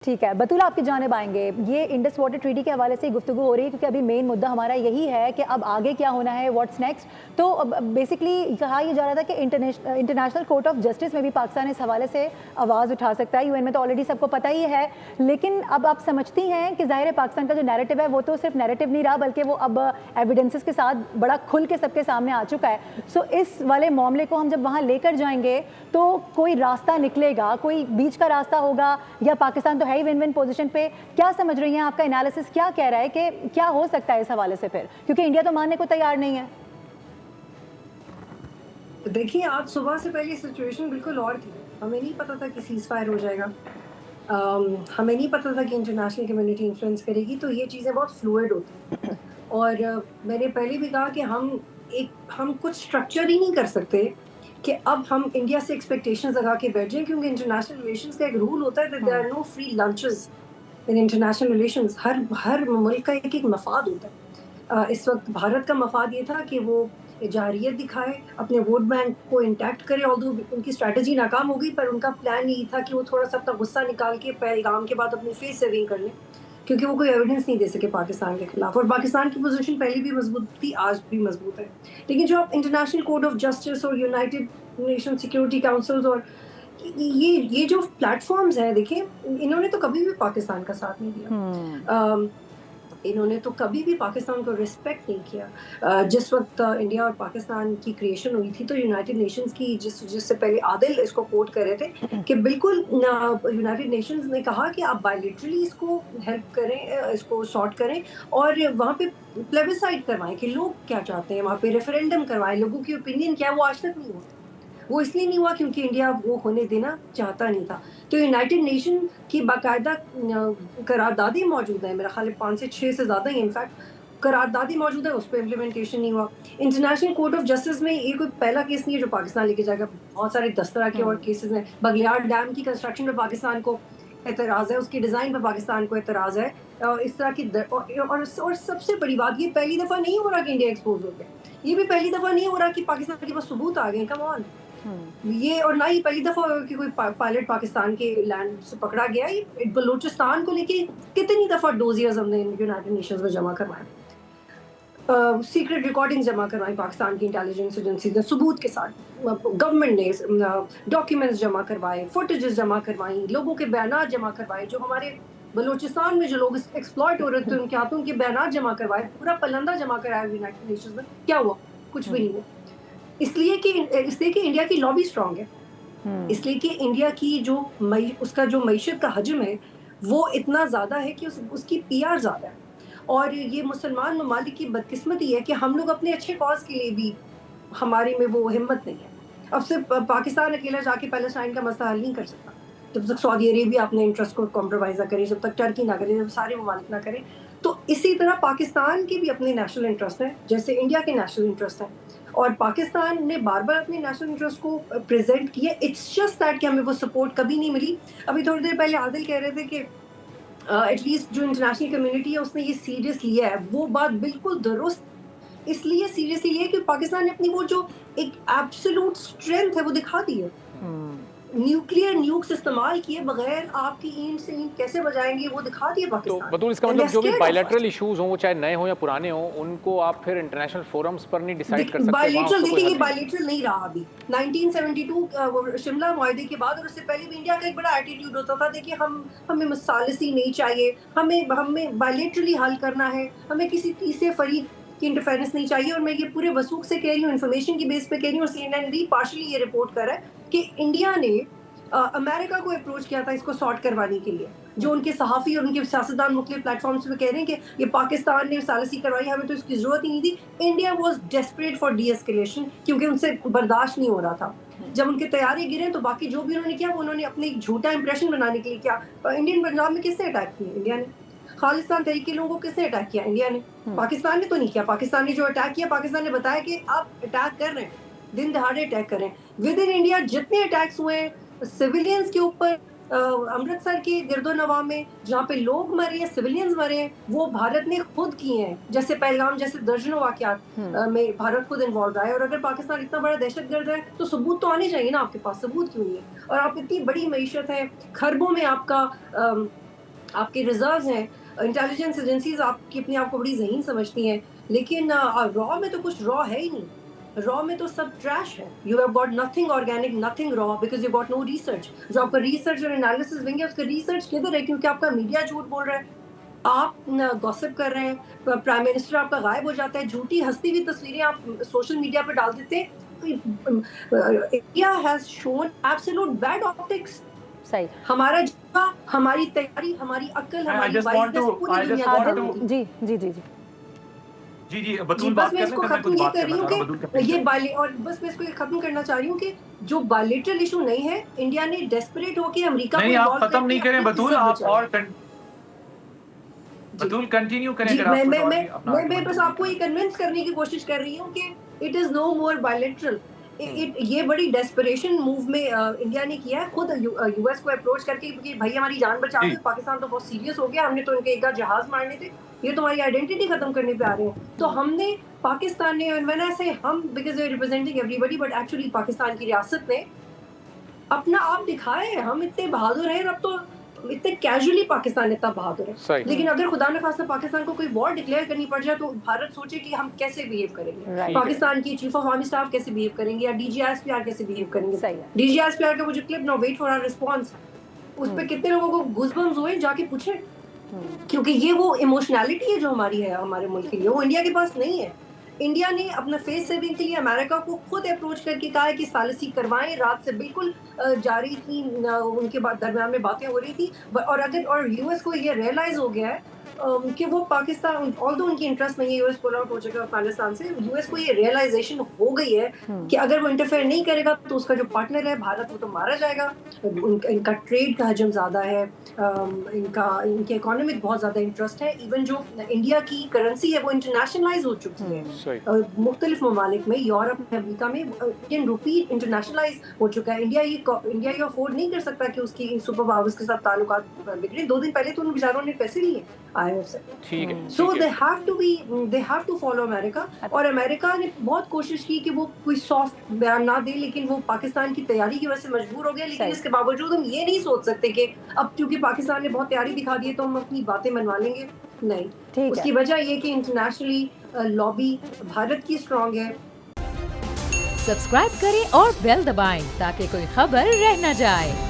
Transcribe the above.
ठीक है, बतूल आपकी जानिब आएँगे। ये इंडस वाटर ट्रीटी के हवाले से गुफ्तगू हो रही है क्योंकि अभी मेन मुद्दा हमारा यही है कि अब आगे क्या होना है, व्हाट्स नेक्स्ट। तो बेसिकली कहा ये जा रहा था कि इंटरनेशनल कोर्ट ऑफ जस्टिस में भी पाकिस्तान इस हवाले से आवाज़ उठा सकता है। यूएन में तो ऑलरेडी सबको पता ही है, लेकिन अब आप समझती हैं कि ज़ाहिर है पाकिस्तान का जो नैरेटिव है वो तो सिर्फ नैरेटिव नहीं रहा, बल्कि वो अब एविडेंसेस के साथ बड़ा खुल के सबके सामने आ चुका है। सो इस वाले मामले को हम जब वहाँ लेकर जाएंगे तो कोई रास्ता निकलेगा, कोई बीच का रास्ता होगा, या पाकिस्तान तो है ही विन विन पोजीशन पे। क्या समझ रही हैं, आपका एनालिसिस क्या कह रहा है कि क्या हो सकता है इस हवाले से फिर, क्योंकि इंडिया तो मानने को तैयार नहीं है। देखिए, आज सुबह से पहले सिचुएशन बिल्कुल और थी। हमें नहीं पता था कि सीज़ फायर हो जाएगा। हमें नहीं पता था कि इंटरनेशनल कम्युनिटी इन्फ्लुएंस करेगी, तो ये चीज़ें बहुत फ्लूइड होती हैं। और मैंने पहले भी कहा कि हम कुछ स्ट्रक्चर ही नहीं कर सकते कि अब हम इंडिया से एक्सपेक्टेशंस लगा के बैठ जाएँ, क्योंकि इंटरनेशनल रिलेशंस का एक रूल होता है that there are no free lunches in international relations. हर मुल्क का एक-एक मफाद होता है। इस वक्त भारत का मफाद ये था कि वो जारहियत दिखाए, अपने वोट बैंक को इंटैक्ट करे। ऑल्दो उनकी स्ट्रैटेजी नाकाम हो गई, पर उनका प्लान यही था कि वो थोड़ा सा अपना गुस्सा निकाल के पहलगाम के बाद अपनी फेस सेविंग कर लें, क्योंकि वो कोई एविडेंस नहीं दे सके पाकिस्तान के खिलाफ। और पाकिस्तान की पोजीशन पहले भी मजबूत थी, आज भी मजबूत है। लेकिन जो आप इंटरनेशनल कोर्ट ऑफ जस्टिस और यूनाइटेड नेशन सिक्योरिटी काउंसिल्स और ये जो प्लेटफॉर्म्स हैं, देखिए, इन्होंने तो कभी भी पाकिस्तान का साथ नहीं दिया। इन्होंने तो कभी भी पाकिस्तान को रिस्पेक्ट नहीं किया। जिस वक्त इंडिया और पाकिस्तान की क्रिएशन हुई थी, तो यूनाइटेड नेशंस की जिससे पहले आदिल इसको कोट कर रहे थे कि बिल्कुल यूनाइटेड नेशंस ने कहा कि आप बायलैटरली इसको हेल्प करें, इसको सॉर्ट करें, और वहाँ पे प्लेबिसाइड करवाएं कि लोग क्या चाहते हैं, वहाँ पे रेफरेंडम करवाएं, लोगों की ओपिनियन क्या है। वो आज तक नहीं हुआ। वो इसलिए नहीं हुआ क्योंकि इंडिया वो होने देना चाहता नहीं था। तो यूनाइटेड नेशन की बाकायदा करारदादी मौजूद है, मेरा ख्याल है 5 से 6 से ज़्यादा ही इनफैक्ट करारदादी मौजूद है, उस पे इम्प्लीमेंटेशन नहीं हुआ। इंटरनेशनल कोर्ट ऑफ जस्टिस में ये कोई पहला केस नहीं है जो पाकिस्तान लेके जाएगा। बहुत सारे 10 तरह के और केसेज़ हैं। बगलियार डैम की कंस्ट्रक्शन पे पाकिस्तान को एतराज़ है, उसकी डिज़ाइन पे पाकिस्तान को एतराज़ है। इस तरह की और सबसे बड़ी बात, ये पहली दफ़ा नहीं हो रहा कि इंडिया एक्सपोज़ हो गया। ये भी पहली दफ़ा नहीं हो रहा कि पाकिस्तान के पास सबूत आ गए। Come on. ये और ना ही पहली दफा कि कोई पायलट पाकिस्तान के लैंड से पकड़ा गया। ये बलूचिस्तान को लेके कितनी दफा डोजियर्स हमने यूनाइटेड नेशंस में जमा करवाए, सीक्रेट रिकॉर्डिंग जमा करवाई पाकिस्तान की इंटेलिजेंस एजेंसी ने सबूत के साथ। गवर्नमेंट ने डॉक्यूमेंट्स जमा करवाए, फुटेजेस जमा करवाई, लोगों के बयान जमा करवाए। जो हमारे बलूचिस्तान में जो लोग एक्सप्लॉइट हो रहे थे, उनके हाथों के बयान जमा करवाए, पूरा पलंदा जमा कराया यूनाइटेड नेशंस में। क्या हुआ? कुछ भी नहीं हुआ। इसलिए कि इंडिया की लॉबी स्ट्रांग है। इसलिए कि इंडिया की उसका जो मईशत का हजम है, वो इतना ज़्यादा है कि उसकी पीआर ज़्यादा है। और ये मुसलमान ममालिक की बदकिस्मती है कि हम लोग अपने अच्छे कॉज़ के लिए भी, हमारे में वो हिम्मत नहीं है। अब सिर्फ पाकिस्तान अकेला जाके पैलेस्टाइन का मसला हल नहीं कर सकता। जब तक सऊदी अरेबिया अपने इंटरेस्ट को कॉम्प्रोमाइज़ ना करे, जब तक टर्की ना करे, जब सारे ममालिक ना करें, तो इसी तरह पाकिस्तान के भी अपने नेशनल इंटरेस्ट हैं, जैसे इंडिया के नेशनल इंटरेस्ट हैं। और पाकिस्तान ने बार-बार अपने नेशनल इंटरेस्ट को प्रेज़ेंट किया। इट्स जस्ट दैट कि हमें वो सपोर्ट कभी नहीं मिली। अभी थोड़ी देर पहले आदिल कह रहे थे कि एटलीस्ट जो इंटरनेशनल कम्युनिटी है उसने ये सीरियस लिया है। वो बात बिल्कुल दुरुस्त इसलिए सीरियसली लिया है कि पाकिस्तान ने अपनी वो जो एक एब्सोल्यूट स्ट्रेंथ है वो दिखा दी है। न्यूक्लियर न्यूक्स इस्तेमाल किए बगैर आपकी ईंट से ईंट कैसे बजाएंगे वो दिखा दिए तो पाकिस्तान। बतूल इसका मतलब जो भी बायलैटरल इश्यूज हों, वो चाहे नए हों या पुराने हों, उनको आप फिर इंटरनेशनल फोरम्स पर नहीं डिसाइड कर सकते? वहाँ बायलेटरल उसका कोई देखिए, हल ये नहीं है। बायलेटरल नहीं रहा अभी। 1972 शिमला मुआहदे के बाद और उससे पहले भी इंडिया का एक बड़ा एटीट्यूड होता था, देखिए हमें मुसालसी नहीं चाहिए, हमें बायलेटरली हल करना है, हमें किसी तीसरे फरीक की इंटरफेरेंस नहीं चाहिए। और मैं ये पूरे वसूख से कह रही हूँ, इन्फॉर्मेशन की बेस पे कह रही हूँ, और सीएनएन भी पार्शली ये रिपोर्ट कर रहा है कि इंडिया ने अमेरिका को अप्रोच किया था इसको सॉर्ट करवाने के लिए। जो उनके सहाफ़ी और उनके सियासतदान मुख्तलिफ प्लेटफॉर्म्स पे कह रहे हैं कि ये पाकिस्तान ने सालिसी करवाई, हमें तो इसकी ज़रूरत ही नहीं थी। India was desperate for D-escalation, क्योंकि उनसे बर्दाश्त नहीं हो रहा था। जब उनके तैयारे गिरे तो बाकी जो भी उन्होंने किया वो उन्होंने अपने एक झूठा इंप्रेशन बनाने के लिए किया। इंडियन पंजाब में किसने अटैक किया? इंडिया ने। खालिस्तान तहरीक लोगों को किसने अटैक किया? इंडिया ने। पाकिस्तान ने तो नहीं किया। पाकिस्तान ने जो अटैक किया, पाकिस्तान ने बताया कि आप अटैक कर रहे हैं, दिन दहाड़े अटैक कर रहे हैं। विद इन इंडिया जितने अटैक्स हुए हैं सिविलियंस के ऊपर, अमृतसर के गिरदोनवा में जहाँ पे लोग मरे हैं, सिविलियंस मरे हैं, वो भारत ने खुद किए हैं। जैसे पहलगाम जैसे दर्जनों वाकयात में भारत खुद इन्वॉल्व रहा है। और अगर पाकिस्तान इतना बड़ा दहशतगर्द है तो सबूत तो आने चाहिए ना आपके पास। सबूत क्यों नहीं है? और आप इतनी बड़ी मईशत है, खरबों में आपका आपके रिजर्व्स हैं, इंटेलिजेंस एजेंसीज आपकी अपने आप को बड़ी ज़हीन समझती हैं, लेकिन रॉ में तो कुछ रॉ है ही नहीं। रॉ में तो सब ट्रैश है। You have got nothing organic, nothing raw, because you got no research. जो आपका रिसर्च और एनालिसिस विंग है, उसका रिसर्च किधर है? क्योंकि आपका मीडिया झूठ बोल रहा है, आप गॉसिप कर रहे हैं, प्राइम मिनिस्टर आपका गायब हो जाता है, झूठी हंसती हुई तस्वीरें आप सोशल मीडिया पे डाल देते हैं। India has shown absolute bad optics. सही। हमारा जज्बा, हमारी तैयारी, हमारी अक्ल, हमारी वाइजनेस पूरी दुनिया को आदिल, जी जी जी जी जी बतूल बात बस मैं कर इसको लें, मैं खत्म कुछ ये बात कर रही करना हूँ चाह रहा हूं, बतूल के कि ये बाले, और बस मैं इसको ये खत्म करना चाह रही हूँ कि जो बायलेटरल इशू नहीं है, इंडिया ने डेस्परेट होकर अमेरिका नहीं, को आप involve खत्म नहीं करके करें अपनी बतूल, इज्जत आप बचाएं। और बतूल कंटिन्यू करें जी, अगर आप कुछ और मैं भी अपना मैं आर्गुमेंट बस आपको ये कन्विंस करने की कोशिश कर रही हूँ कि it is no more bilateral. ये बड़ी डेस्परेशन मूव में इंडिया ने किया है, खुद यूएस को अप्रोच करके कि भाई हमारी जान बचा जी दो, पाकिस्तान तो बहुत सीरियस हो गया, हमने तो इनके एक आध जहाज मारने थे, ये तुम्हारी आइडेंटिटी खत्म करने पे आ रहे हैं। तो हमने, पाकिस्तान ने, व्हेन आई से हम, because we are representing everybody, but actually Pakistan की रियासत ने अपना आप दिखाया है। हम इतने बहादुर हैं, अब तो इतने कैजुअली पाकिस्तान इतना बहादुर है। सही। लेकिन अगर खुदा न खास्ता पाकिस्तान को कोई वॉर डिक्लेयर करनी पड़ जाए, तो भारत सोचे कि हम कैसे बिहेव करेंगे, Right. पाकिस्तान की चीफ ऑफ आर्मी स्टाफ कैसे बिहेव करेंगे, या डीजीआईएसपीआर कैसे बिहेव करेंगे। सही है। डीजीआईएसपीआर का मुझे clip, no wait for our response, उस पे कितने लोगों को गूज़बम्स हुए, जाके पूछे, क्योंकि ये वो इमोशनैलिटी है जो हमारी है, हमारे मुल्क के लिए, वो इंडिया के पास नहीं है। इंडिया ने अपना फेस सेविंग के लिए अमेरिका को खुद अप्रोच करके कहा है कि सालिसी करवाएं, रात से बिल्कुल जारी थी, उनके दरमियान में बातें हो रही थी। और अगर, और यूएस को ये रियलाइज हो गया है कि वो पाकिस्तान, ऑल्दो उनकी इंटरेस्ट नहीं है यूएस पुल आउट हो जाएगा अफगानिस्तान से, यूएस को ये रियलाइजेशन हो गई है कि अगर वो इंटरफेयर नहीं करेगा तो उसका जो पार्टनर है भारत, वो तो मारा जाएगा। इनका ट्रेड का हजम ज़्यादा है, इनके इकोनॉमिक बहुत ज़्यादा इंटरेस्ट है। इवन जो इंडिया की करेंसी है वो इंटरनेशनलाइज हो चुकी है मुख्तलिफ ममालिक में, यूरोप में, अमेरिका में इंडियन रुपी इंटरनेशनलाइज हो चुका है। इंडिया ये अफोर्ड नहीं कर सकता कि उसकी सुपर पावर्स के साथ ताल्लुकात बिगड़े। 2 दिन पहले तो उन बेचारों ने पैसे लिए IMF से। ठीक है। So they have to follow America. और अमेरिका ने बहुत कोशिश की कि वो कोई सॉफ्ट बयान ना दे, लेकिन वो पाकिस्तान की तैयारी की वजह से मजबूर हो गया। लेकिन इसके बावजूद हम ये नहीं सोच सकते कि अब क्योंकि पाकिस्तान ने बहुत तैयारी दिखा दी है तो हम अपनी बातें मनवा लेंगे, नहीं। उसकी वजह ये कि इंटरनेशनली लॉबी भारत की स्ट्रांग है। सब्सक्राइब करें और बेल दबाएं ताकि कोई खबर रह न जाए।